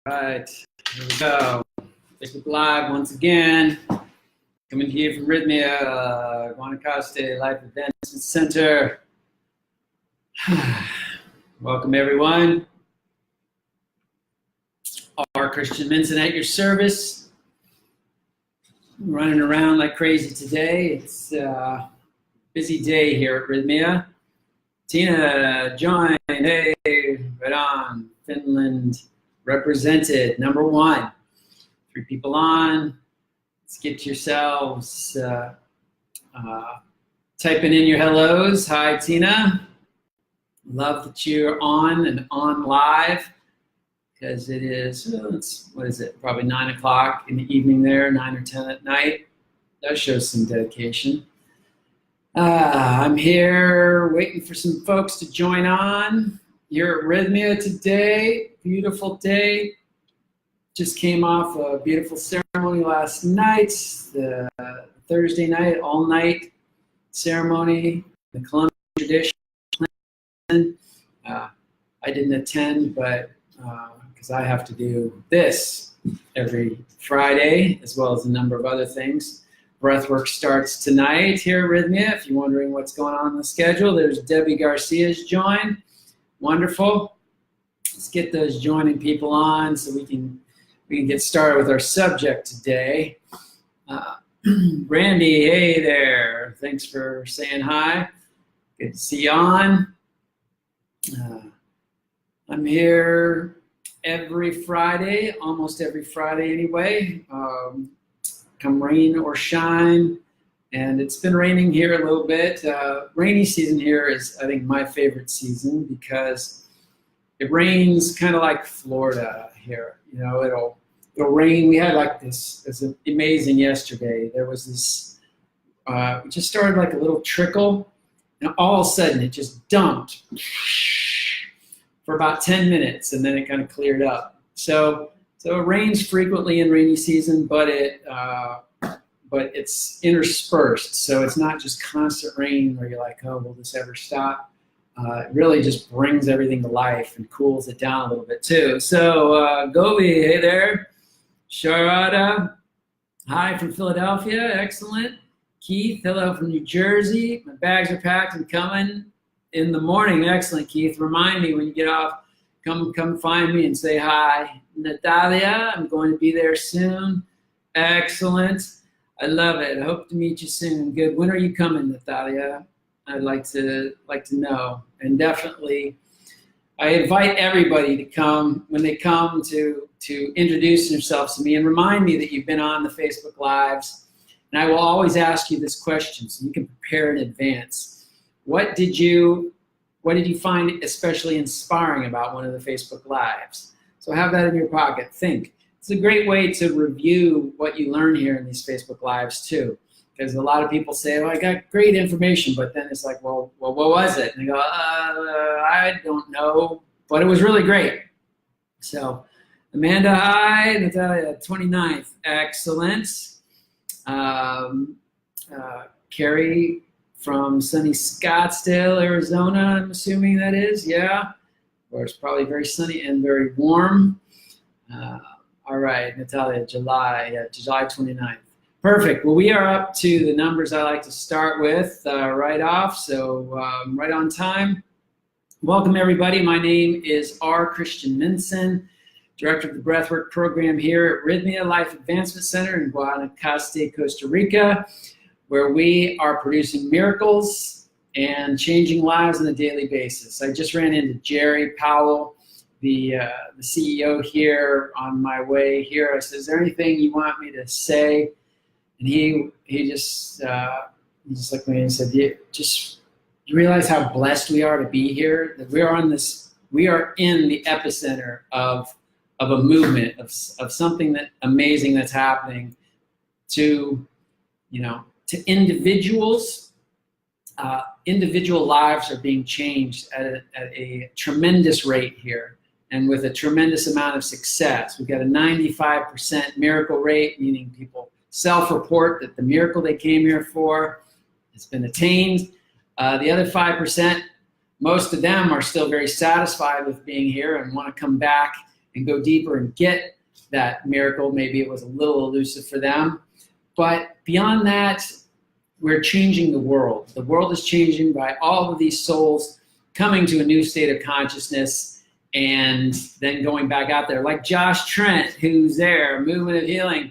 Right, here we go. Facebook Live once again. Coming to you from Rhythmia, Guanacaste Life Advancement Center. Welcome, everyone. R. Christian Minson at your service. I'm running around like crazy today. It's a busy day here at Rhythmia. Tina, join. Hey, right on. Finland represented. Number one. 3 people on. Let's get yourselves typing in your hellos. Hi, Tina. Love that you're on and on live because it is, what is it? Probably 9 o'clock in the evening there, 9 or 10 at night. That shows some dedication. I'm here waiting for some folks to join on. You're at Rhythmia today. Beautiful day. Just came off a beautiful ceremony last night, the Thursday night, all-night ceremony, the Colombian tradition. I didn't attend, but because I have to do this every Friday, as well as a number of other things. Breathwork starts tonight here at Rhythmia. If you're wondering what's going on in the schedule, there's Debbie Garcia's joined. Wonderful. Let's get those joining people on so we can get started with our subject today. Brandy, hey there. Thanks for saying hi. Good to see you on. I'm here every Friday, almost every Friday anyway, come rain or shine. And it's been raining here a little bit. Rainy season here is, I think, my favorite season because it rains kind of like Florida here. You know, it'll rain. We had like this, it's amazing yesterday. There was this, it just started like a little trickle, and all of a sudden it just dumped for about 10 minutes, and then it kind of cleared up. So it rains frequently in rainy season, but it's interspersed. So it's not just constant rain where you're like, oh, will this ever stop? It really just brings everything to life and cools it down a little bit too. So Gobi, hey there. Sharada, hi from Philadelphia, excellent. Keith, hello from New Jersey. My bags are packed and coming in the morning. Excellent, Keith. Remind me when you get off, come find me and say hi. Natalia, I'm going to be there soon. Excellent. I love it. I hope to meet you soon. Good. When are you coming, Natalia? I'd like to know. And definitely, I invite everybody to come when they come to introduce themselves to me and remind me that you've been on the Facebook Lives. And I will always ask you this question so you can prepare in advance. What did you find especially inspiring about one of the Facebook Lives? So have that in your pocket. Think. It's a great way to review what you learn here in these Facebook Lives too. Because a lot of people say, oh, I got great information, but then it's like, well, what was it? And they go, I don't know, but it was really great. So Amanda, hi. Natalia, 29th, excellent. Carrie from sunny Scottsdale, Arizona, I'm assuming that is, yeah. Where it's probably very sunny and very warm. All right, Natalia, July 29th. Perfect. Well, we are up to the numbers I like to start with right off, so right on time. Welcome, everybody. My name is R. Christian Minson, Director of the Breathwork Program here at Rhythmia Life Advancement Center in Guanacaste, Costa Rica, where we are producing miracles and changing lives on a daily basis. I just ran into Jerry Powell, the CEO here on my way here. I said, is there anything you want me to say? And he just looked at me and said, you realize how blessed we are to be here? That we are in the epicenter of a movement, of something amazing that's happening to individuals. Individual lives are being changed at a tremendous rate here, and with a tremendous amount of success. We've got a 95% miracle rate, meaning people self-report that the miracle they came here for has been attained. The other 5%, most of them are still very satisfied with being here and want to come back and go deeper and get that miracle. Maybe it was a little elusive for them. But beyond that, we're changing the world. The world is changing by all of these souls coming to a new state of consciousness and then going back out there. Like Josh Trent, who's there, Movement of Healing.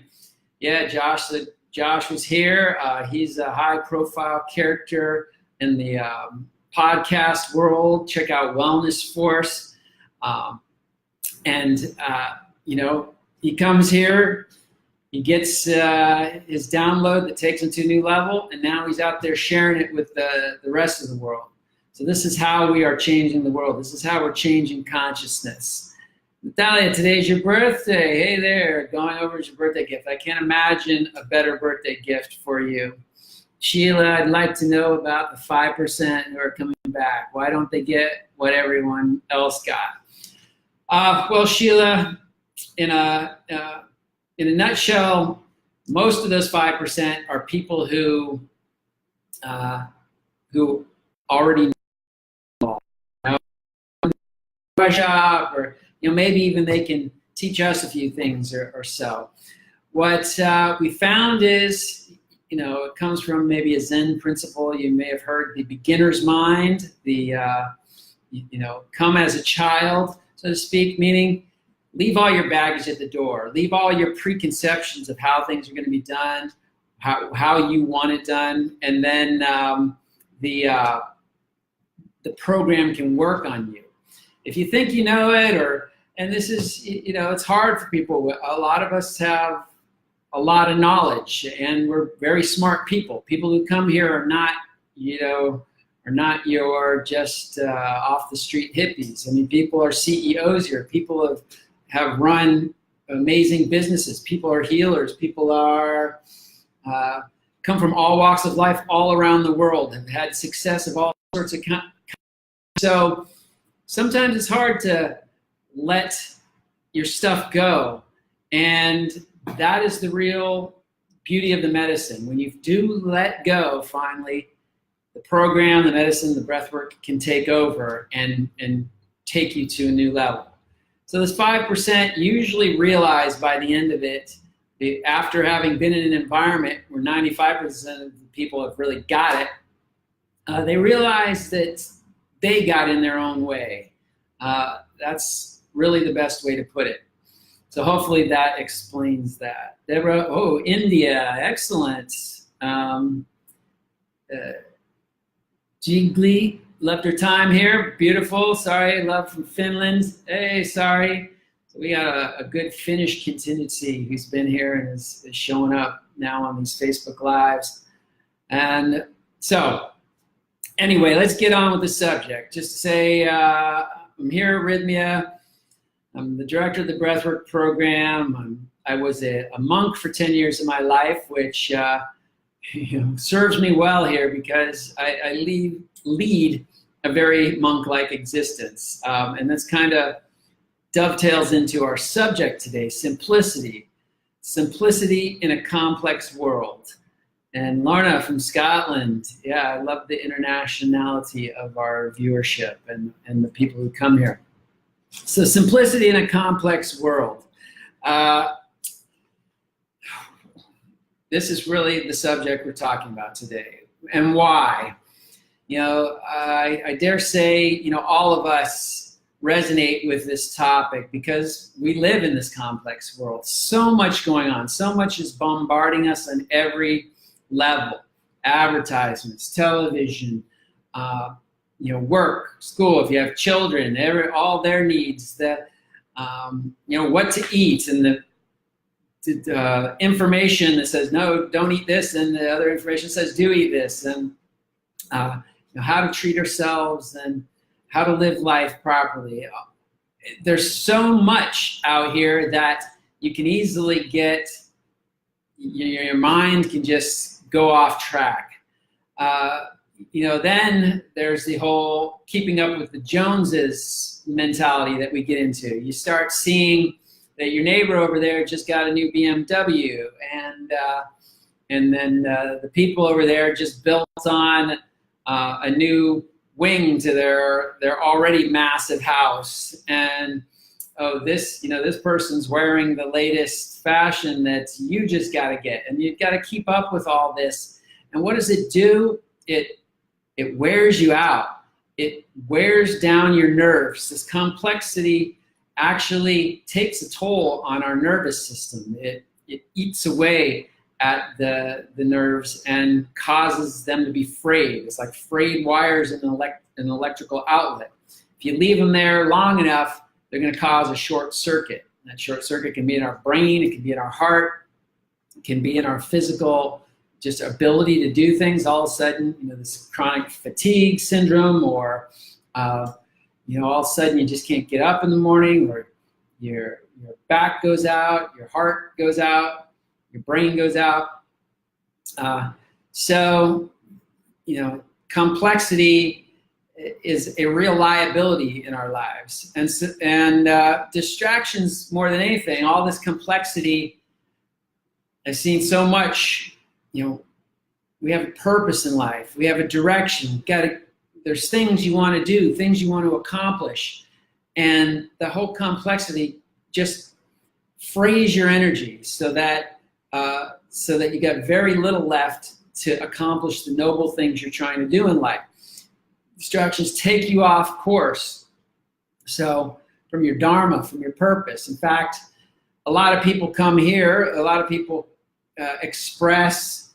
Yeah, Josh was here. He's a high-profile character in the podcast world. Check out Wellness Force. He comes here. He gets his download that takes him to a new level, and now he's out there sharing it with the rest of the world. So this is how we are changing the world. This is how we're changing consciousness. Natalia, today's your birthday. Hey there, going over as your birthday gift. I can't imagine a better birthday gift for you. Sheila, I'd like to know about the 5% who are coming back. Why don't they get what everyone else got? Well, Sheila, in a nutshell, most of those 5% are people who already know shop, or maybe even they can teach us a few things or so. What we found is, it comes from maybe a Zen principle. You may have heard the beginner's mind, the come as a child, so to speak, meaning leave all your baggage at the door. Leave all your preconceptions of how things are going to be done, how you want it done, and then the program can work on you. If you think you know it, and this is, it's hard for people. A lot of us have a lot of knowledge, and we're very smart people. People who come here are not, your just off the street hippies. I mean, people are CEOs here. People have run amazing businesses. People are healers. People are come from all walks of life all around the world, have had success of all sorts of kinds. So sometimes it's hard to let your stuff go. And that is the real beauty of the medicine. When you do let go, finally, the program, the medicine, the breath work can take over and take you to a new level. So this 5% usually realize by the end of it, after having been in an environment where 95% of the people have really got it, they realize that they got in their own way. That's really the best way to put it. So hopefully that explains that. Deborah, India, excellent. Jiggly left her time here, beautiful. Sorry, love from Finland. Hey, sorry. So we got a good Finnish contingency who's been here and is showing up now on these Facebook Lives. And so, anyway, let's get on with the subject. Just to say, I'm here at Rhythmia. I'm the director of the Breathwork program. I was a monk for 10 years of my life, which serves me well here because I lead a very monk-like existence. And that's kind of dovetails into our subject today, simplicity. Simplicity in a complex world. And Lorna from Scotland, yeah, I love the internationality of our viewership and the people who come here. So simplicity in a complex world. This is really the subject we're talking about today. And why? I dare say, all of us resonate with this topic because we live in this complex world. So much going on. So much is bombarding us on every level. Advertisements, television, work, school, if you have children, all their needs, what to eat, and the information that says, no, don't eat this, and the other information says, do eat this, and how to treat ourselves and how to live life properly. There's so much out here that you can easily get, your mind can just go off track. Then there's the whole keeping up with the Joneses mentality that we get into. You start seeing that your neighbor over there just got a new BMW, and then the people over there just built on a new wing to their already massive house, and oh, this person's wearing the latest fashion that you just got to get, and you've got to keep up with all this. And what does it do? It wears you out. It wears down your nerves. This complexity actually takes a toll on our nervous system. It eats away at the nerves and causes them to be frayed. It's like frayed wires in an electrical outlet. If you leave them there long enough, they're going to cause a short circuit. That short circuit can be in our brain, it can be in our heart, it can be in our physical just ability to do things. All of a sudden, this chronic fatigue syndrome, or all of a sudden you just can't get up in the morning, or your back goes out, your heart goes out, your brain goes out. So complexity is a real liability in our lives, and distractions more than anything. All this complexity, I've seen so much. We have a purpose in life. We have a direction. There's things you want to do, things you want to accomplish, and the whole complexity just frays your energy so that you got very little left to accomplish the noble things you're trying to do in life. Distractions take you off course. So from your dharma, from your purpose. In fact, a lot of people come here, a lot of people express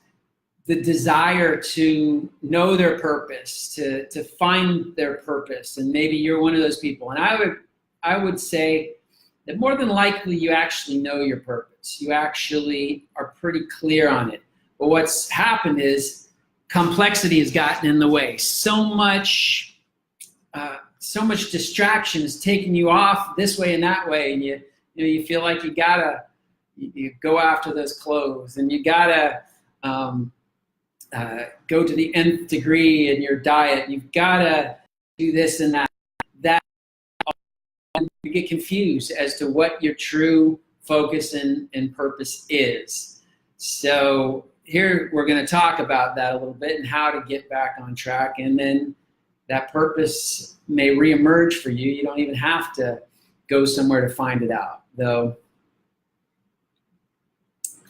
the desire to know their purpose, to find their purpose, and maybe you're one of those people. And I would say that more than likely you actually know your purpose. You actually are pretty clear on it. But what's happened is complexity has gotten in the way. So much distraction is taking you off this way and that way, and you feel like you gotta go after those clothes, and you gotta go to the nth degree in your diet. You've gotta do this and that. You get confused as to what your true focus and purpose is. So here we're going to talk about that a little bit and how to get back on track, and then that purpose may reemerge for you. You don't even have to go somewhere to find it out, though.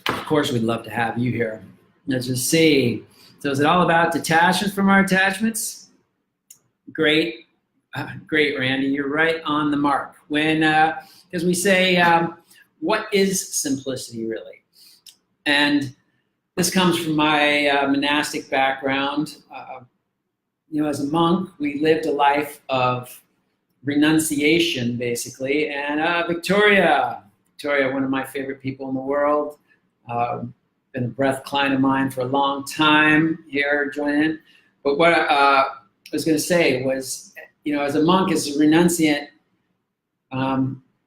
Of course, we'd love to have you here. Let's just see. So is it all about detachment from our attachments? Great. Great, Randy. You're right on the mark. Because we say, what is simplicity really? And this comes from my monastic background. As a monk, we lived a life of renunciation, basically. And Victoria, one of my favorite people in the world, been a breath client of mine for a long time here joining. But what I was going to say was, as a monk, as a renunciant,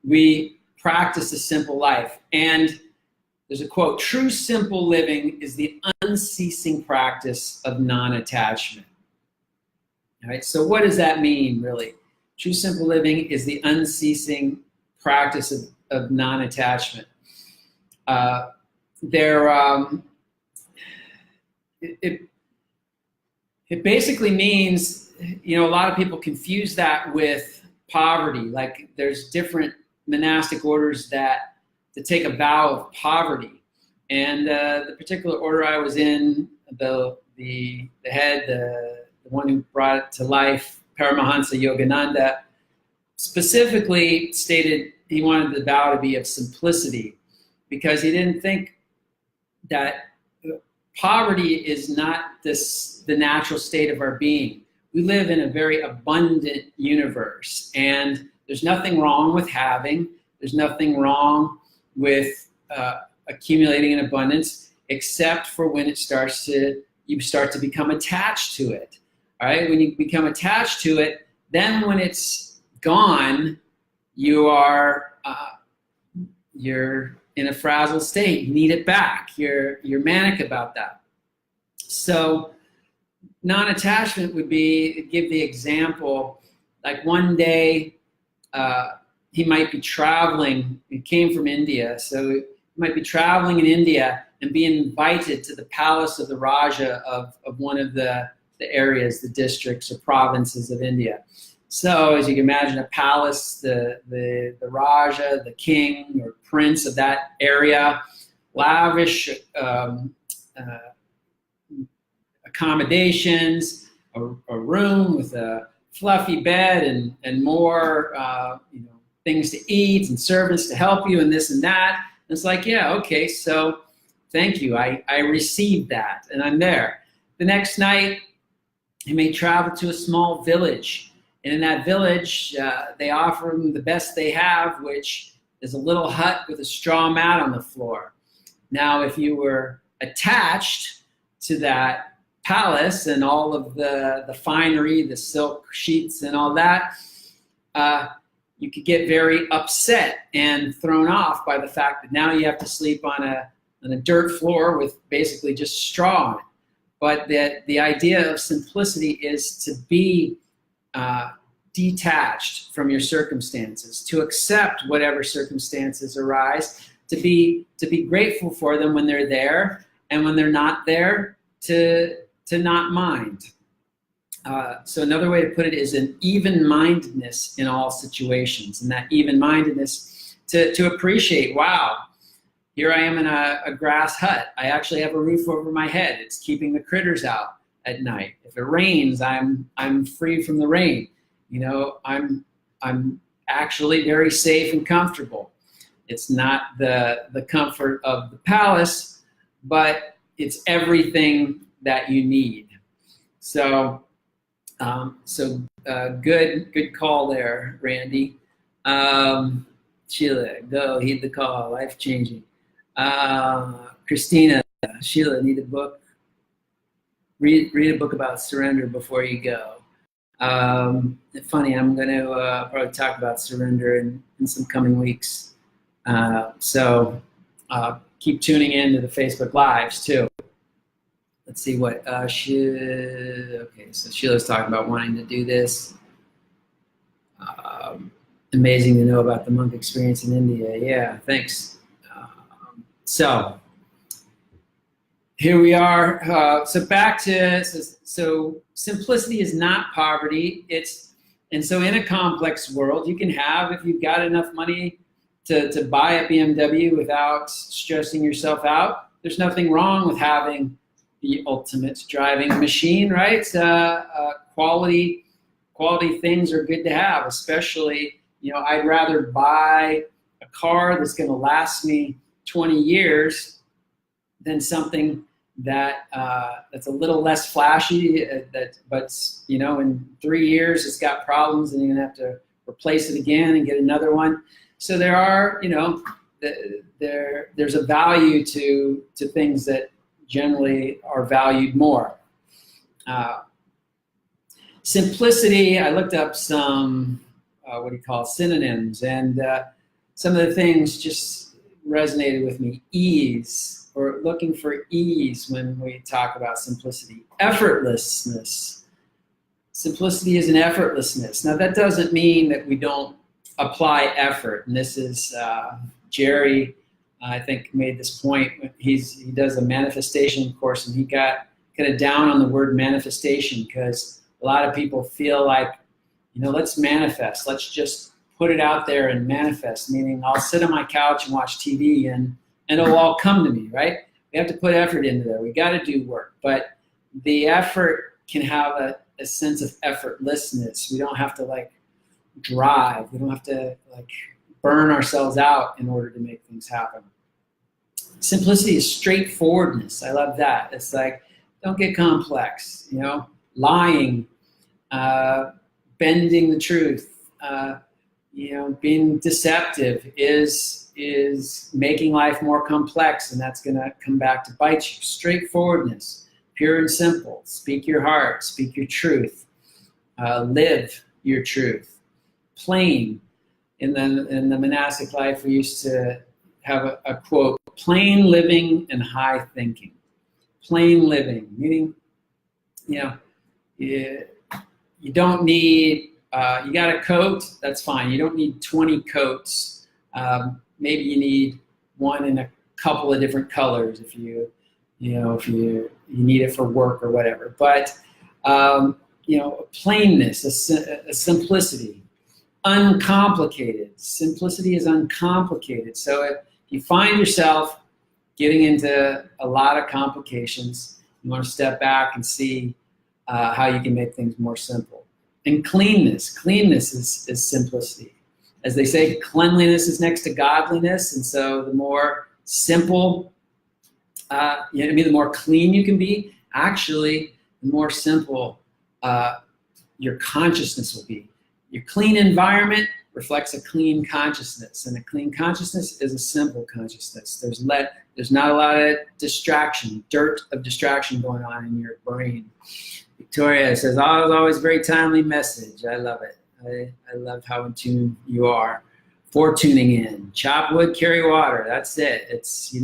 we practice a simple life. And there's a quote: true simple living is the unceasing practice of non-attachment. All right, so what does that mean, really? True simple living is the unceasing practice of non-attachment. It basically means, a lot of people confuse that with poverty. Like there's different monastic orders that take a vow of poverty. And the particular order I was in, the head, the one who brought it to life, Paramahansa Yogananda, specifically stated he wanted the vow to be of simplicity, because he didn't think that poverty is not the natural state of our being. We live in a very abundant universe, and there's nothing wrong with having. There's nothing wrong with accumulating in abundance, except for when you start to become attached to it. All right, when you become attached to it, then when it's gone, you're in a frazzled state. You need it back. You're manic about that. So non-attachment would be, give the example, like one day he might be traveling. He came from India, so he might be traveling in India and be invited to the palace of the Raja of one of the areas, the districts or provinces of India. So as you can imagine, a palace, the Raja, the king or prince of that area, lavish accommodations, a room with a fluffy bed and more things to eat and servants to help you and this and that. And it's like, yeah, okay, so thank you. I received that and I'm there. The next night, you may travel to a small village. And in that village, they offer them the best they have, which is a little hut with a straw mat on the floor. Now, if you were attached to that palace and all of the finery, the silk sheets and all that, you could get very upset and thrown off by the fact that now you have to sleep on a dirt floor with basically just straw on it. But the idea of simplicity is to be detached from your circumstances, to accept whatever circumstances arise, to be grateful for them when they're there, and when they're not there, to not mind. So another way to put it is an even-mindedness in all situations, and that even-mindedness to appreciate, wow, here I am in a grass hut. I actually have a roof over my head. It's keeping the critters out at night. If it rains, I'm free from the rain. You know, I'm actually very safe and comfortable. It's not the comfort of the palace, but it's everything that you need. So good call there, Randy. Sheila, go heed the call. Life changing. Christina, Sheila, need a book? Read a book about surrender before you go. Funny, I'm going to probably talk about surrender in some coming weeks. So keep tuning in to the Facebook Lives too. Let's see what okay, so Sheila's talking about wanting to do this. Amazing to know about the monk experience in India. Yeah, thanks. So here we are. So back to, so simplicity is not poverty. And so in a complex world, you can have, if you've got enough money to buy a BMW without stressing yourself out, there's nothing wrong with having the ultimate driving machine, right? Quality things are good to have, especially, I'd rather buy a car that's going to last me 20 years than something that that's a little less flashy, but in 3 years it's got problems and you're gonna have to replace it again and get another one. So there are, there's a value to things that generally are valued more. Simplicity, I looked up some synonyms, and some of the things just resonated with me. Ease, or looking for ease when we talk about simplicity. Effortlessness. Simplicity is an effortlessness. Now that doesn't mean that we don't apply effort. And this is Jerry, I think, made this point. He does a manifestation course, and he got kind of down on the word manifestation because a lot of people feel like, let's manifest. Let's just put it out there and manifest, meaning I'll sit on my couch and watch TV and it'll all come to me, right? We have to put effort into there. We got to do work, but the effort can have a sense of effortlessness. We don't have to drive. We don't have to burn ourselves out in order to make things happen. Simplicity is straightforwardness. I love that. It's don't get complex, lying, bending the truth, being deceptive is making life more complex, and that's going to come back to bite you. Straightforwardness, pure and simple. Speak your heart, speak your truth, live your truth. Plain. In the monastic life, we used to have a quote: plain living and high thinking. Plain living, meaning, you don't need, you got a coat, that's fine. You don't need 20 coats. Maybe you need one in a couple of different colors if you need it for work or whatever. But, a plainness, a simplicity, uncomplicated. Simplicity is uncomplicated. So if you find yourself getting into a lot of complications, you want to step back and see how you can make things more simple. And cleanness is simplicity. As they say, cleanliness is next to godliness, and so the more simple, the more clean you can be, actually, the more simple your consciousness will be. Your clean environment reflects a clean consciousness, and a clean consciousness is a simple consciousness. There's not a lot of distraction, dirt of distraction going on in your brain. Victoria says, always very timely message. I love it. I love how in tune you are for tuning in. Chop wood, carry water. That's it. It's,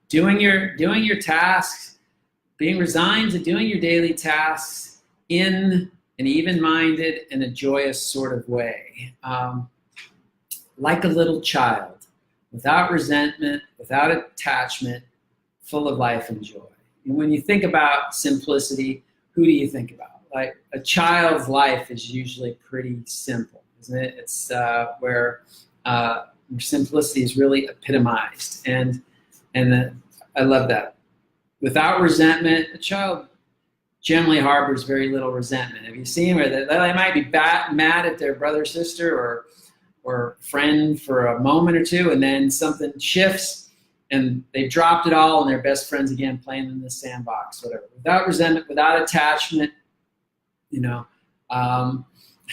doing your tasks, being resigned to doing your daily tasks in an even-minded and a joyous sort of way. Like a little child, without resentment, without attachment, full of life and joy. And when you think about simplicity, who do you think about? Like a child's life is usually pretty simple, isn't it? It's where simplicity is really epitomized, and I love that. Without resentment, a child generally harbors very little resentment. Have you seen where they might be mad at their brother, sister, or friend for a moment or two, and then something shifts, and they've dropped it all, and they're best friends again, playing in the sandbox, whatever. Without resentment, without attachment.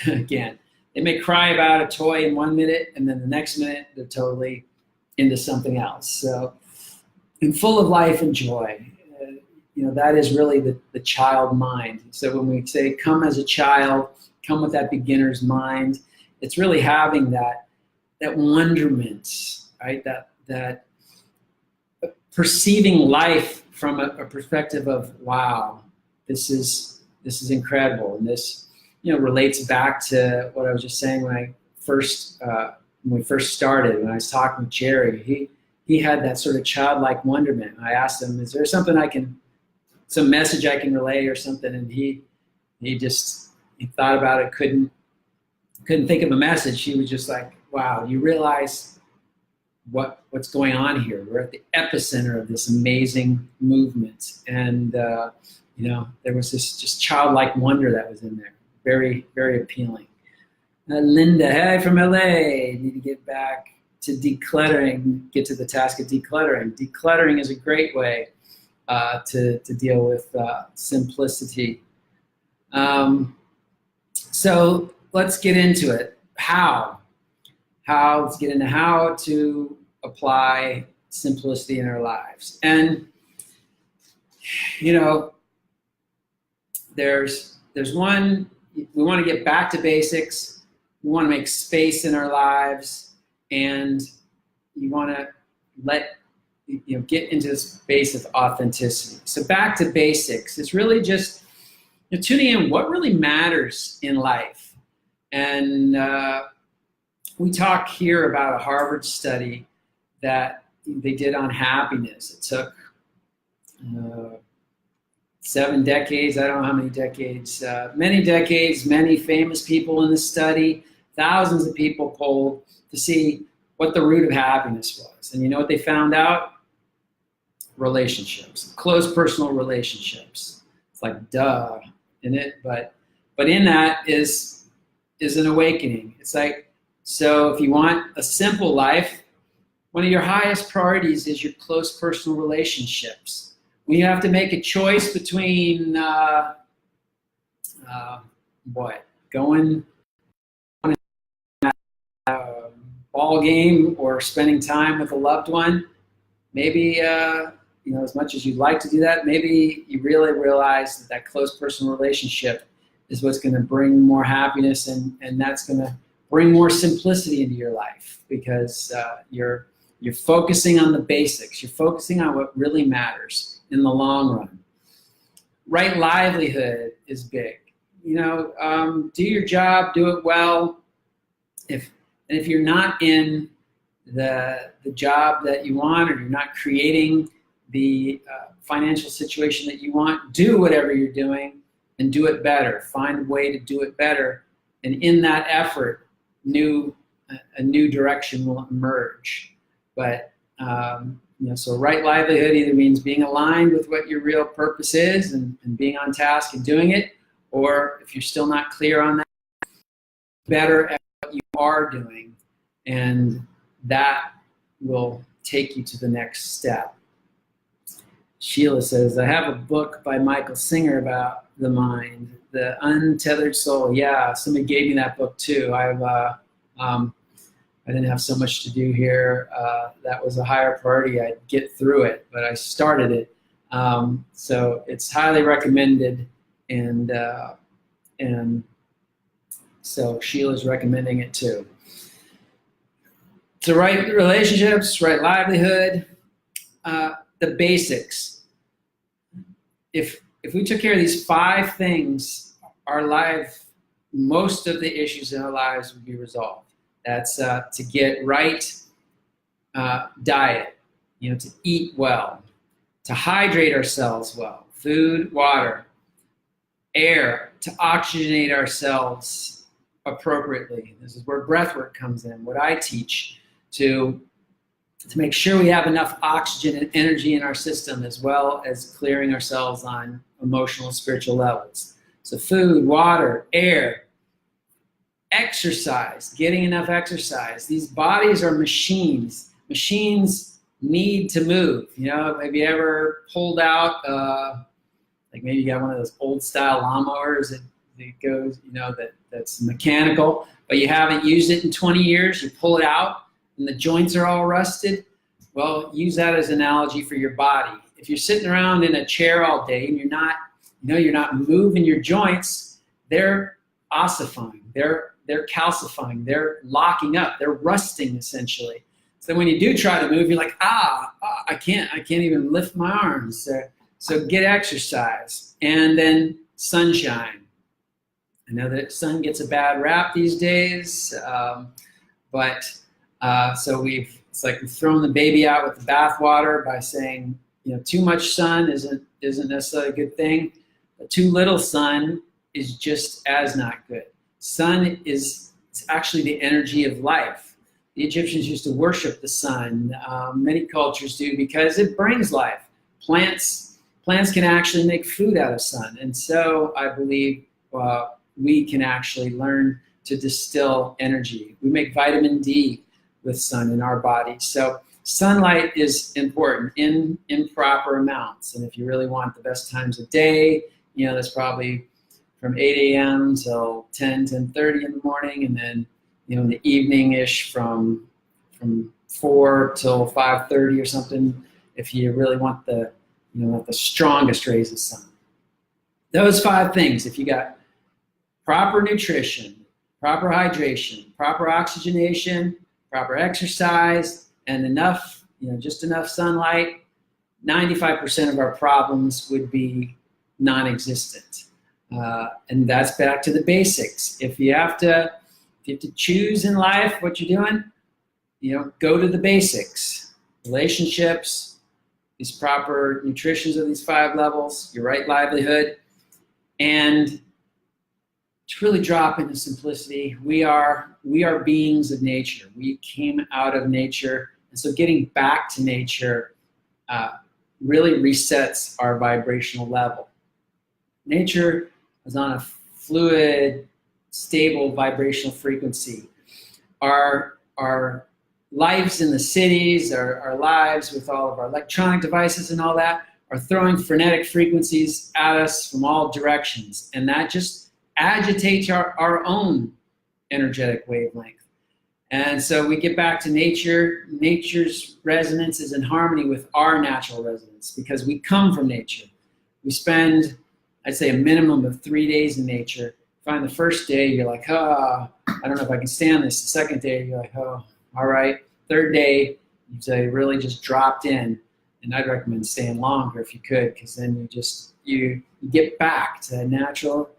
Again, they may cry about a toy in 1 minute, and then the next minute they're totally into something else. So, and full of life and joy. That is really the child mind. So when we say come as a child, come with that beginner's mind, it's really having that wonderment, right? That perceiving life from a perspective of, wow, this is incredible. And this, relates back to what I was just saying when we first started, when I was talking with Jerry. He had that sort of childlike wonderment. I asked him, is there something some message I can relay or something? And he thought about it, couldn't think of a message. He was just like, wow, you realize what's going on here? We're at the epicenter of this amazing movement. And, there was this just childlike wonder that was in there. Very, very appealing. Linda, hey, from LA. Need to get back to decluttering, get to the task of decluttering. Decluttering is a great way to deal with simplicity. So let's get into it. Let's get into how to apply simplicity in our lives. And, there's one, we want to get back to basics. We want to make space in our lives, and you want to get into this space of authenticity. So back to basics. It's really just tuning in what really matters in life. And we talk here about a Harvard study that they did on happiness. It took 7 decades, I don't know how many decades, many decades, many famous people in the study, thousands of people polled to see what the root of happiness was. And you know what they found out? Relationships, close personal relationships. It's like, duh, in it, but in that is an awakening. It's like, so if you want a simple life, one of your highest priorities is your close personal relationships. When you have to make a choice between going on a ball game or spending time with a loved one, maybe as much as you'd like to do that, maybe you really realize that close personal relationship is what's going to bring more happiness, and that's going to bring more simplicity into your life, because you're focusing on the basics. You're focusing on what really matters in the long run. Right livelihood is big. Do your job, do it well. If you're not in the job that you want, or you're not creating the financial situation that you want, do whatever you're doing, and do it better. Find a way to do it better. And in that effort, a new direction will emerge. But so right livelihood either means being aligned with what your real purpose is and being on task and doing it, or if you're still not clear on that, better at what you are doing, and that will take you to the next step. Sheila says, I have a book by Michael Singer about the mind, The Untethered Soul. Yeah, somebody gave me that book too. I didn't have so much to do here. That was a higher priority. I'd get through it, but I started it. So it's highly recommended, and so Sheila's recommending it too. So right relationships, right livelihood, the basics. If we took care of these 5 things, most of the issues in our lives would be resolved. That's to get right diet, to eat well, to hydrate ourselves well, food, water, air, to oxygenate ourselves appropriately. This is where breath work comes in, what I teach, to make sure we have enough oxygen and energy in our system, as well as clearing ourselves on emotional, spiritual levels. So food, water, air, exercise, getting enough exercise. These bodies are machines. Machines need to move. Have you ever pulled out, like maybe you got one of those old style lawnmowers that goes, that's mechanical, but you haven't used it in 20 years, you pull it out and the joints are all rusted? Well, use that as an analogy for your body. If you're sitting around in a chair all day and you're not moving your joints, they're ossifying, they're calcifying, they're locking up, they're rusting essentially. So when you do try to move, you're like, I can't even lift my arms. So get exercise, and then sunshine. I know that sun gets a bad rap these days, but so it's like we've thrown the baby out with the bathwater by saying, too much sun isn't necessarily a good thing, but too little sun is just as not good. Sun is actually the energy of life. The Egyptians used to worship the sun. Many cultures do, because it brings life. Plants can actually make food out of sun, and so I believe we can actually learn to distill energy. We make vitamin D with sun in our bodies. So sunlight is important in proper amounts. And if you really want the best times of day, that's probably from 8 a.m. till 10:30 in the morning, and then in the evening-ish from 4 till 5:30 or something, if you really want the strongest rays of sun. Those 5 things, if you got proper nutrition, proper hydration, proper oxygenation, proper exercise, and enough, just enough sunlight, 95% of our problems would be non-existent. And that's back to the basics. If you have to choose in life what you're doing, go to the basics. Relationships, these proper nutritions of these 5 levels, your right livelihood, and to really drop into simplicity. We are beings of nature. We came out of nature, and so getting back to nature really resets our vibrational level. Nature is on a fluid, stable vibrational frequency. Our lives in the cities, our lives with all of our electronic devices and all that, are throwing frenetic frequencies at us from all directions, and that just agitates our own energetic wavelength. And so we get back to nature. Nature's resonance is in harmony with our natural resonance, because we come from nature. We spend, I'd say, a minimum of 3 days in nature. Find the first day, you're like, I don't know if I can stand this. The second day, you're like, all right. Third day, you say really just dropped in. And I'd recommend staying longer if you could, because then you get back to the natural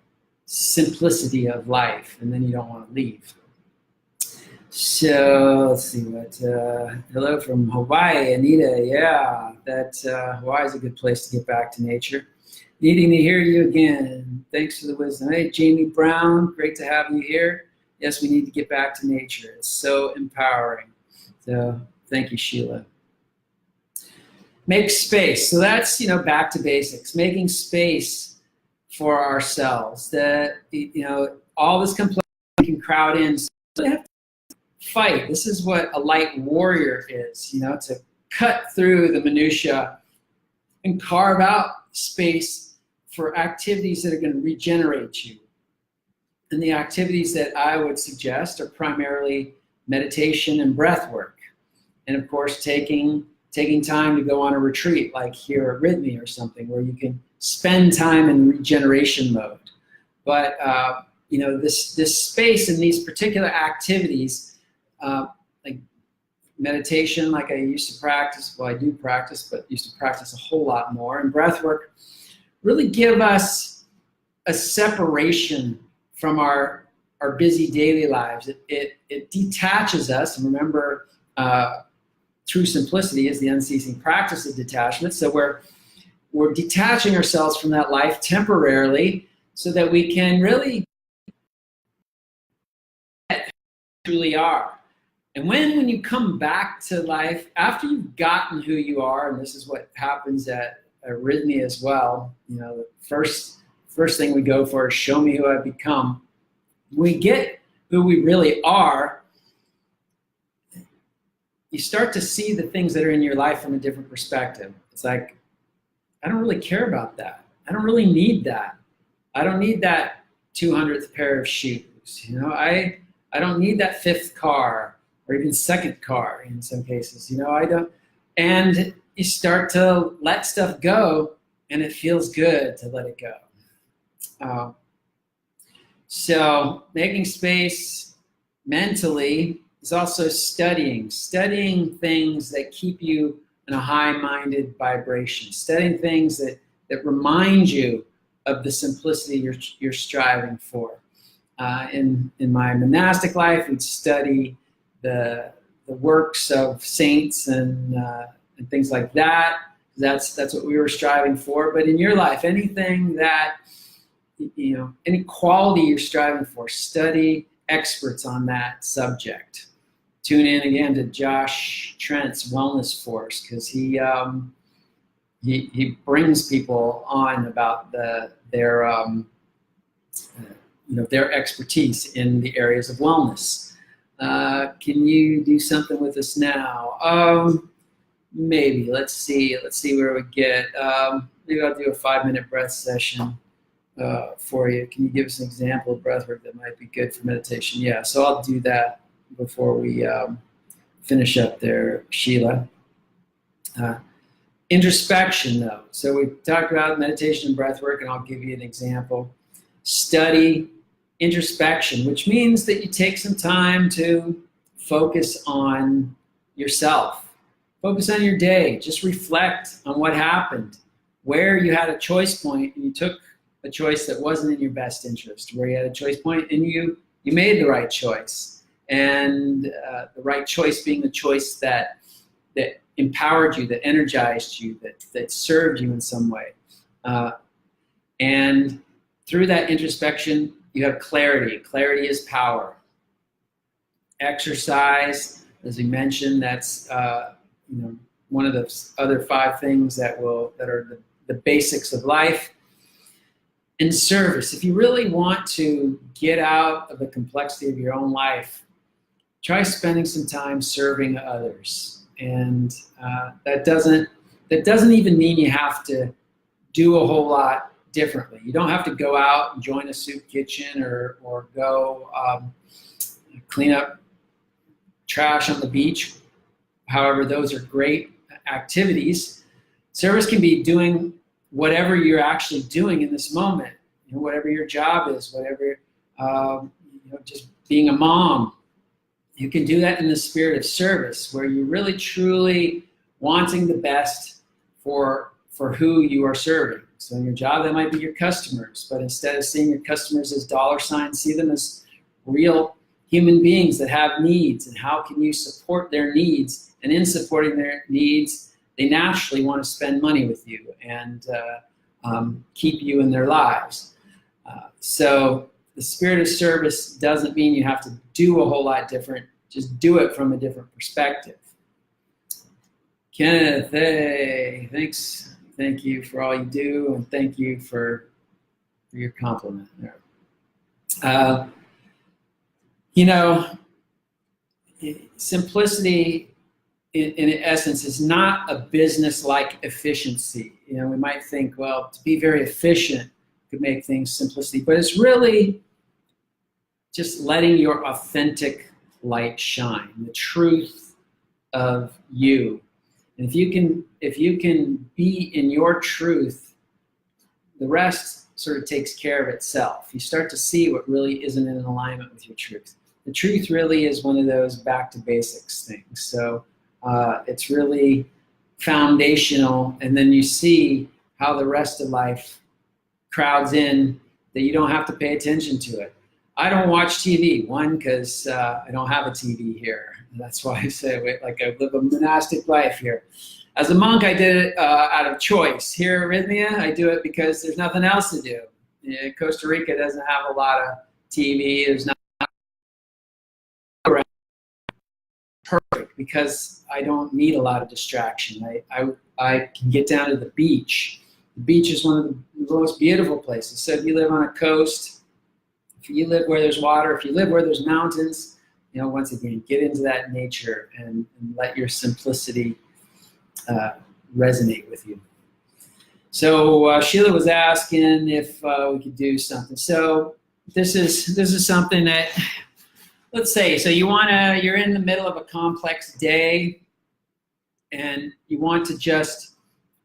simplicity of life, and then you don't want to leave. So let's see what. Hello from Hawaii, Anita. Yeah, Hawaii is a good place to get back to nature. Needing to hear you again. Thanks for the wisdom. Hey, Jamie Brown, great to have you here. Yes, we need to get back to nature. It's so empowering. So thank you, Sheila. Make space. So that's, back to basics. Making space for ourselves. That, all this complexity can crowd in. So they have to fight. This is what a light warrior is, to cut through the minutia and carve out space for activities that are going to regenerate you. And the activities that I would suggest are primarily meditation and breath work. And of course, taking time to go on a retreat like here at Rhythmia or something where you can spend time in regeneration mode. But this space and these particular activities, like meditation, like I used to practice, well, I do practice, but used to practice a whole lot more, and breath work really give us a separation from our busy daily lives. It detaches us, and remember, true simplicity is the unceasing practice of detachment. So we're detaching ourselves from that life temporarily so that we can really get who we truly are. And when you come back to life, after you've gotten who you are, and this is what happens at Rhythmia as well, the first thing we go for is show me who I've become. When we get who we really are, you start to see the things that are in your life from a different perspective. It's like, I don't really care about that. I don't really need that. I don't need that 200th pair of shoes. I don't need that 5th car or even 2nd car in some cases. I don't. And you start to let stuff go, and it feels good to let it go. So making space mentally is also studying things that keep you in a high-minded vibration, studying things that remind you of the simplicity you're striving for. In my monastic life, we'd study the works of saints and things like that. That's what we were striving for. But in your life, anything that, any quality you're striving for, study experts on that subject. Tune in again to Josh Trent's Wellness Force, because he brings people on about their expertise in the areas of wellness. Can you do something with us now? Maybe. Let's see where we get. Maybe I'll do a 5-minute breath session for you. Can you give us an example of breath work that might be good for meditation? Yeah, so I'll do that before we finish up there, Sheila. Introspection, though. So we talked about meditation and breath work, and I'll give you an example. Study introspection, which means that you take some time to focus on yourself. Focus on your day. Just reflect on what happened, where you had a choice point and you took a choice that wasn't in your best interest, where you had a choice point and you made the right choice. And the right choice being the choice that empowered you, that energized you, that served you in some way. And through that introspection, you have clarity. Clarity is power. Exercise, as we mentioned, that's one of the other 5 things that are the basics of life. And service. If you really want to get out of the complexity of your own life, try spending some time serving others. And that doesn't even mean you have to do a whole lot differently. You don't have to go out and join a soup kitchen or go clean up trash on the beach. However, those are great activities. Service can be doing whatever you're actually doing in this moment. Whatever your job is, whatever, just being a mom. You can do that in the spirit of service, where you're really truly wanting the best for who you are serving. So in your job, that might be your customers, but instead of seeing your customers as dollar signs, see them as real human beings that have needs, and how can you support their needs? And in supporting their needs, they naturally want to spend money with you. And keep you in their lives. So the spirit of service doesn't mean you have to do a whole lot different. Just do it from a different perspective. Kenneth, hey, thanks. Thank you for all you do, and thank you for your compliment there. Simplicity in essence is not a business-like efficiency. We might think, well, to be very efficient could make things simplicity, but it's really just letting your authentic light shine, the truth of you. And if you can be in your truth, the rest sort of takes care of itself. You start to see what really isn't in alignment with your truth. The truth really is one of those back to basics things. So it's really foundational, and then you see how the rest of life crowds in that you don't have to pay attention to it. I don't watch TV, one, because I don't have a TV here. That's why I say, like, I live a monastic life here. As a monk, I did it out of choice. Here at Rhythmia, I do it because there's nothing else to do. Costa Rica doesn't have a lot of TV. There's not perfect because I don't need a lot of distraction. I can get down to the beach. The beach is one of the most beautiful places. So if you live on a coast, if you live where there's water, if you live where there's mountains, once again, get into that nature and let your simplicity resonate with you. So Sheila was asking if we could do something. So this is something that, let's say, so you're in the middle of a complex day and you want to just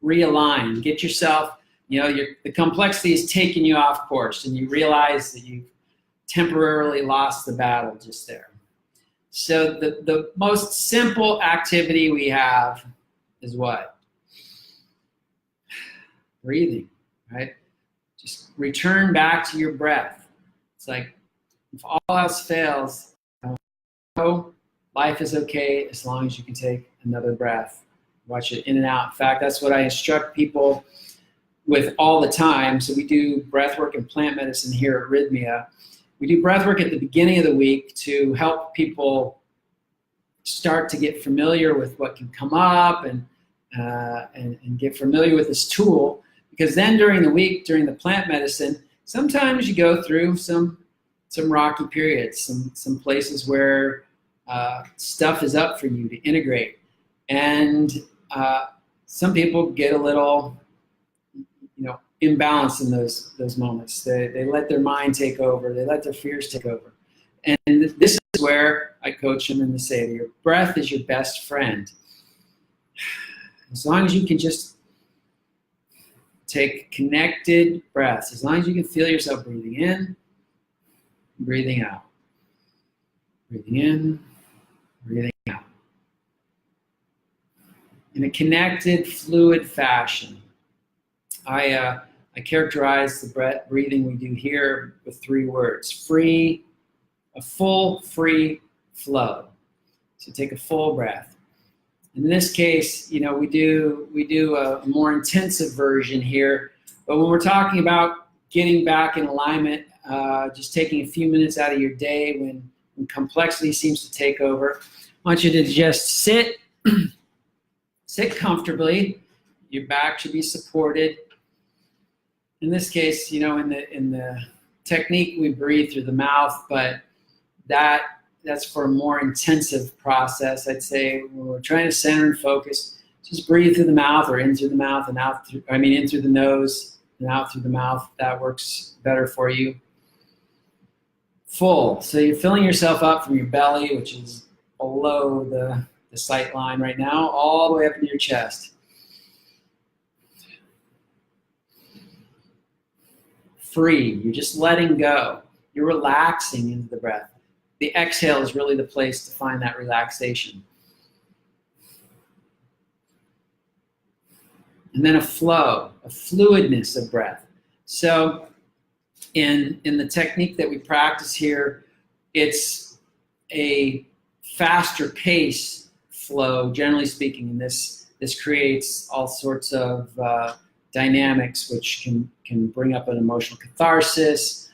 realign, get yourself, the complexity is taking you off course and you realize that you've temporarily lost the battle just there. So the most simple activity we have is what? Breathing, right? Just return back to your breath. It's like, if all else fails, life is okay as long as you can take another breath. Watch it in and out. In fact, that's what I instruct people with all the time. So we do breath work and plant medicine here at Rhythmia. We do breath work at the beginning of the week to help people start to get familiar with what can come up and get familiar with this tool. Because then during the week, during the plant medicine, sometimes you go through some rocky periods, some places where stuff is up for you to integrate. And some people get a little, imbalanced in those moments. They let their mind take over. They let their fears take over. And this is where I coach them and to say, your breath is your best friend. As long as you can just take connected breaths, as long as you can feel yourself breathing in, breathing out. Breathing in, breathing out. In a connected, fluid fashion. I characterize the breathing we do here with 3 words. Free, a full, free flow. So take a full breath. In this case, we do a more intensive version here. But when we're talking about getting back in alignment, just taking a few minutes out of your day when complexity seems to take over, I want you to just sit comfortably. Your back should be supported. In this case, in the technique, we breathe through the mouth, but that's for a more intensive process. I'd say when we're trying to center and focus, just breathe through the mouth or in through the mouth and in through the nose and out through the mouth. That works better for you. Full. So you're filling yourself up from your belly, which is below the sight line right now, all the way up into your chest. Free. You're just letting go. You're relaxing into the breath. The exhale is really the place to find that relaxation. And then a flow, a fluidness of breath. So in the technique that we practice here, it's a faster pace flow, generally speaking, and this creates all sorts of dynamics, which can bring up an emotional catharsis.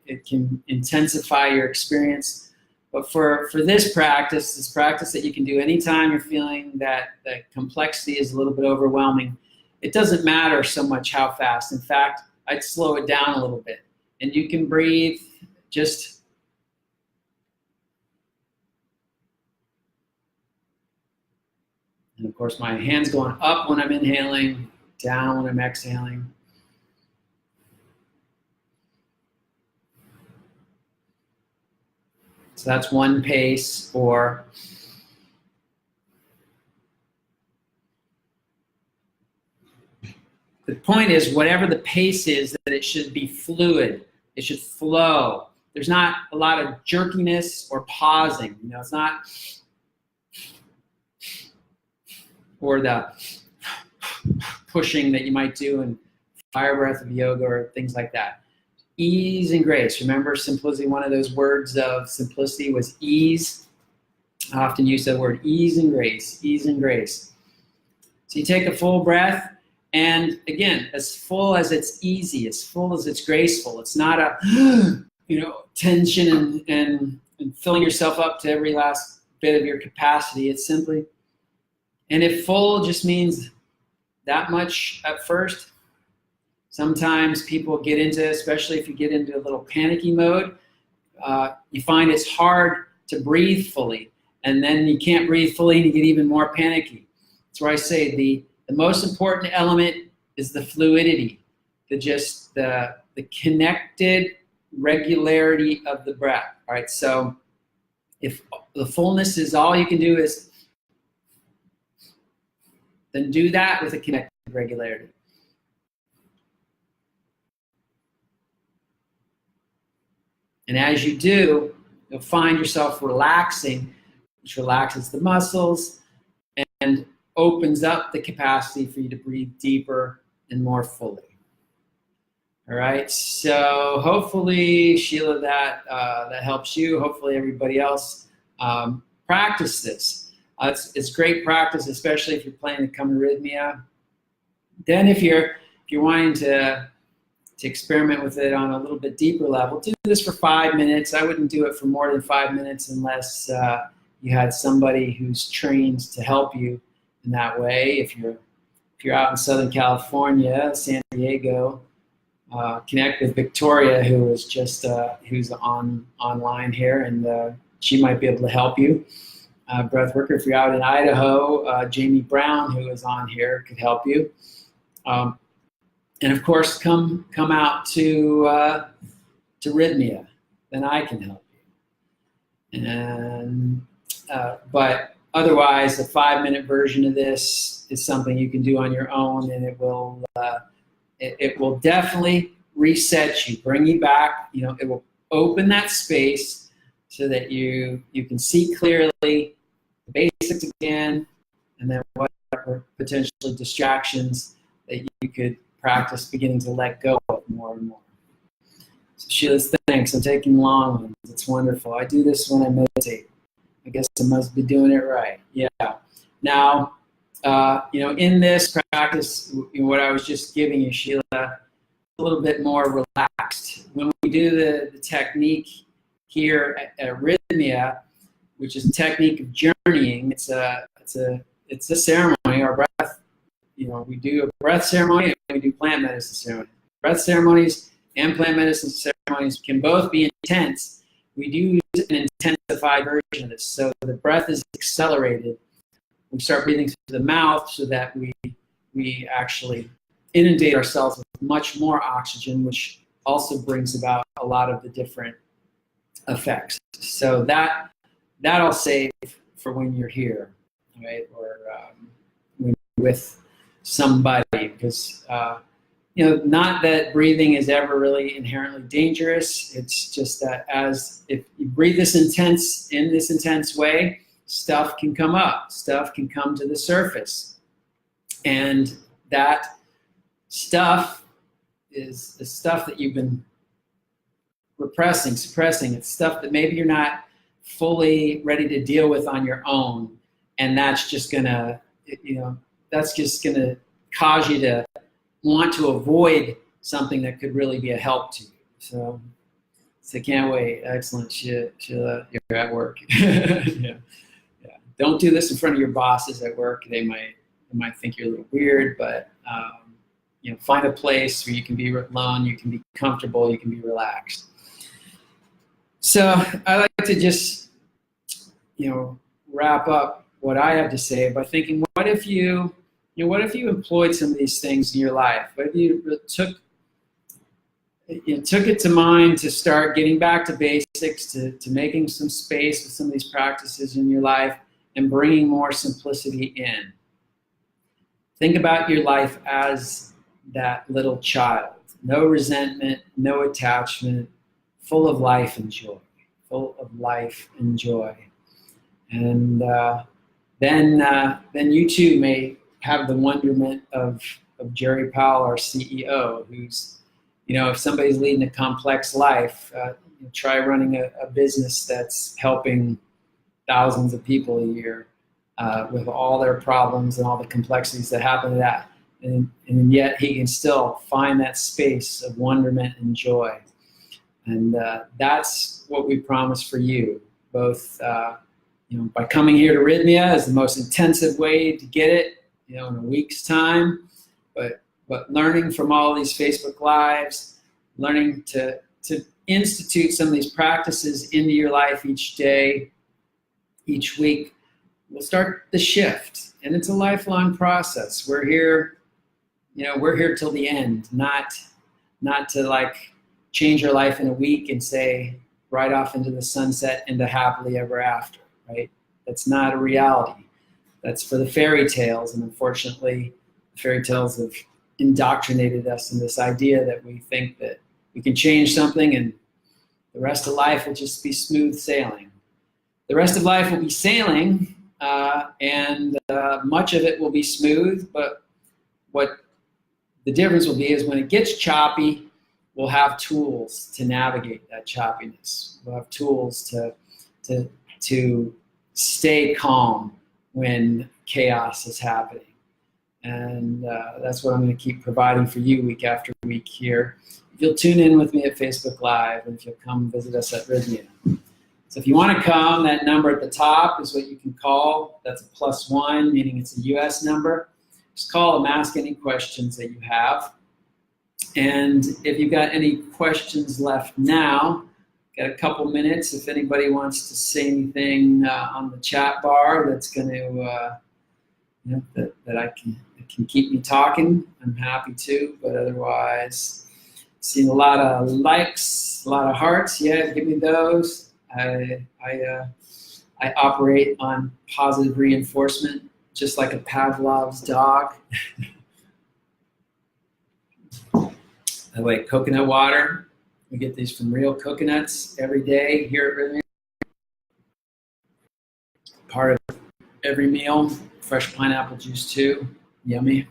It can intensify your experience. But for this practice that you can do anytime you're feeling that the complexity is a little bit overwhelming, it doesn't matter so much how fast. In fact, I'd slow it down a little bit. And you can breathe just and of course my hand's going up when I'm inhaling, down when I'm exhaling. So that's one pace. Or the point is, whatever the pace is, that it should be fluid. It should flow. There's not a lot of jerkiness or pausing. You know, it's not, or the pushing that you might do in fire breath of yoga or things like that. Ease and grace. Remember, simplicity, one of those words of simplicity was ease. I often use that word, ease and grace, ease and grace. So you take a full breath, and again, as full as it's easy, as full as it's graceful. It's not a, tension and filling yourself up to every last bit of your capacity. It's simply, and if full just means that much at first, sometimes people get into, especially if you get into a little panicky mode, you find it's hard to breathe fully. And then you can't breathe fully and you get even more panicky. That's where I say the most important element is the fluidity, the connected regularity of the breath. All right, so if the fullness is all you can do is, then do that with a connected regularity. And as you do, you'll find yourself relaxing, which relaxes the muscles and opens up the capacity for you to breathe deeper and more fully. All right, so hopefully, Sheila, that helps you. Hopefully everybody else practice this. It's great practice, especially if you're planning to come to Rhythmia. Then if you're wanting to experiment with it on a little bit deeper level, do this for 5 minutes. I wouldn't do it for more than 5 minutes unless you had somebody who's trained to help you in that way. If you're out in Southern California, San Diego, connect with Victoria, who is just who's online here, and she might be able to help you. Breath worker. If you're out in Idaho, Jamie Brown, who is on here, could help you. And of course, come out to Rhythmia, then I can help you. And but otherwise, the 5-minute version of this is something you can do on your own, and it will definitely reset you, bring you back. It will open that space so that you can see clearly the basics again, and then whatever potential distractions that you could practice beginning to let go of more and more. So Sheila, thanks. I'm taking long ones. It's wonderful. I do this when I meditate. I guess I must be doing it right. Yeah. Now, in this practice, what I was just giving you, Sheila, a little bit more relaxed. When we do the technique here at Rhythmia, which is a technique of journeying, it's a ceremony. Our breath, we do a breath ceremony and we do plant medicine ceremony. Breath ceremonies and plant medicine ceremonies can both be intense. We do use an intensified version of this. So the breath is accelerated. We start breathing through the mouth so that we actually inundate ourselves with much more oxygen, which also brings about a lot of the different effects. So that I'll save for when you're here, right? Or when you're with somebody, because not that breathing is ever really inherently dangerous. It's just that if you breathe in this intense way, stuff can come up, stuff can come to the surface. And that stuff is the stuff that you've been repressing, suppressing. It's stuff that maybe you're not fully ready to deal with on your own. And that's just gonna, cause you to want to avoid something that could really be a help to you. So can't wait. Excellent, Sheila. You're at work. Yeah. Don't do this in front of your bosses at work. They might think you're a little weird, but find a place where you can be alone, you can be comfortable, you can be relaxed. So I like to just wrap up what I have to say by thinking, what if you employed some of these things in your life? What if you took it to mind to start getting back to basics, to making some space with some of these practices in your life and bringing more simplicity in? Think about your life as that little child. No resentment, no attachment, full of life and joy. And then you too may have the wonderment of Jerry Powell, our CEO, who's, if somebody's leading a complex life, try running a business that's helping thousands of people a year with all their problems and all the complexities that happen to that. And yet he can still find that space of wonderment and joy. And that's what we promise for you, both by coming here to Rhythmia is the most intensive way to get it, in a week's time, but learning from all these Facebook Lives, learning to institute some of these practices into your life each day, each week, will start the shift. And it's a lifelong process. We're here till the end, not to change your life in a week and say right off into the sunset, into happily ever after, right? That's not a reality. That's for the fairy tales, and unfortunately, the fairy tales have indoctrinated us in this idea that we think that we can change something and the rest of life will just be smooth sailing. The rest of life will be sailing, and much of it will be smooth, but what the difference will be is when it gets choppy, we'll have tools to navigate that choppiness. We'll have tools to stay calm when chaos is happening. And that's what I'm going to keep providing for you week after week here. If you'll tune in with me at Facebook Live, and if you'll come visit us at Rhythmia. So if you want to come, that number at the top is what you can call. That's a +1, meaning it's a US number. Just call them, ask any questions that you have. And if you've got any questions left now, got a couple minutes. If anybody wants to say anything on the chat bar that's going to, that I can keep me talking, I'm happy to. But otherwise, seeing a lot of likes, a lot of hearts. Yeah, give me those. I operate on positive reinforcement, just like a Pavlov's dog. By the way, coconut water. We get these from real coconuts every day here at Rhythmia. Part of every meal. Fresh pineapple juice too. Yummy.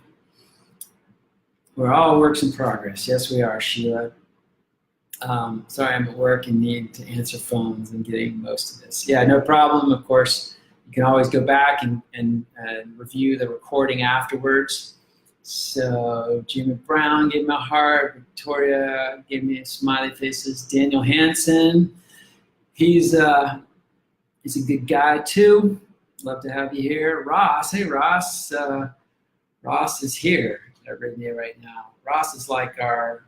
We're all works in progress. Yes, we are, Sheila. Sorry, I'm at work and need to answer phones and getting most of this. Yeah, no problem. Of course, you can always go back and review the recording afterwards. So Jimmy Brown gave me a heart. Victoria gave me smiley faces. Daniel Hansen, he's a good guy too. Love to have you here. Ross, hey Ross. Ross is here at Rhythmia right now. Ross is like our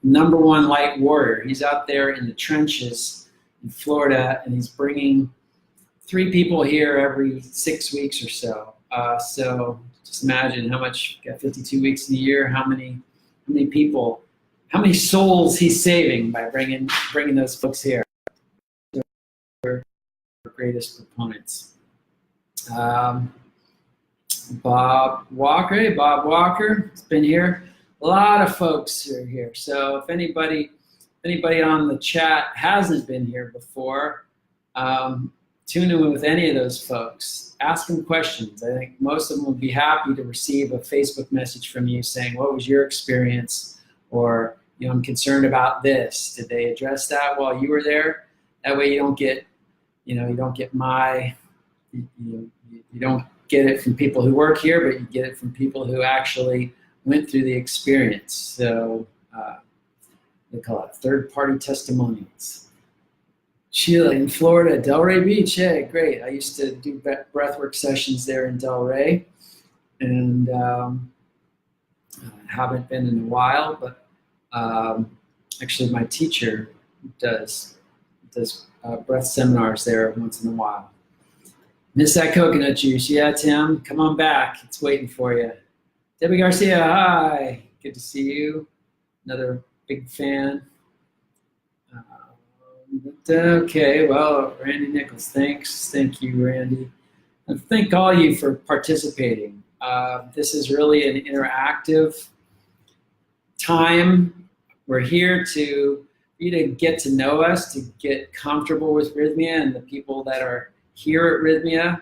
#1 light warrior. He's out there in the trenches in Florida, and he's bringing 3 people here every 6 weeks or so. So just imagine how much, got 52 weeks in a year, how many people, how many souls he's saving by bringing those folks here. They're our greatest proponents. Bob Walker, hey Bob Walker, has been here. A lot of folks are here. So if anybody on the chat hasn't been here before, tune in with any of those folks. Ask them questions. I think most of them would be happy to receive a Facebook message from you saying, what was your experience? Or, I'm concerned about this. Did they address that while you were there? That way you don't get, you don't get you don't get it from people who work here, but you get it from people who actually went through the experience. So they call it third-party testimonials. Sheila in Florida, Delray Beach. Hey, great. I used to do breathwork sessions there in Delray, and haven't been in a while, but actually my teacher does breath seminars there once in a while. Miss that coconut juice. Yeah, Tim, come on back. It's waiting for you. Debbie Garcia, hi. Good to see you. Another big fan. Okay, well, Randy Nichols, thanks. Thank you, Randy. And thank all you for participating. This is really an interactive time. We're here for you to get to know us, to get comfortable with Rhythmia and the people that are here at Rhythmia.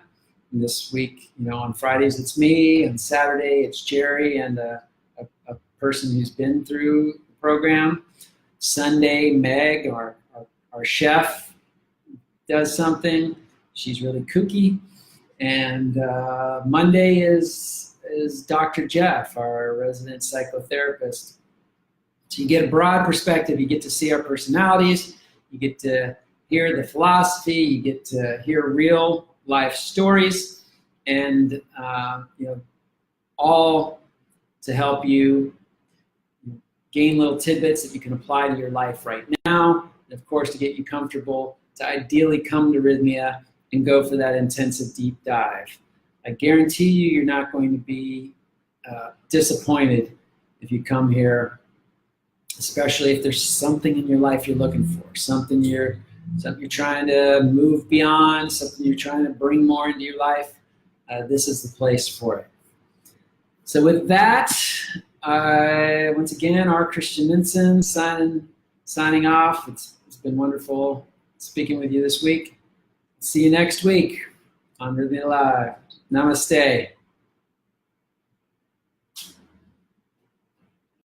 And this week, on Fridays it's me, on Saturday it's Jerry and a person who's been through the program. Sunday, Meg, our chef, does something. She's really kooky. And Monday is Dr. Jeff, our resident psychotherapist. So you get a broad perspective. You get to see our personalities. You get to hear the philosophy. You get to hear real life stories, and all to help you gain little tidbits that you can apply to your life right now. And of course, to get you comfortable to ideally come to Rhythmia and go for that intensive deep dive. I guarantee you're not going to be disappointed if you come here, especially if there's something in your life you're looking for, something you're trying to move beyond, something you're trying to bring more into your life. This is the place for it. So with that, once again, R. Christian Minson signing off. It's been wonderful speaking with you this week. See you next week on Rhythmia Live. Namaste.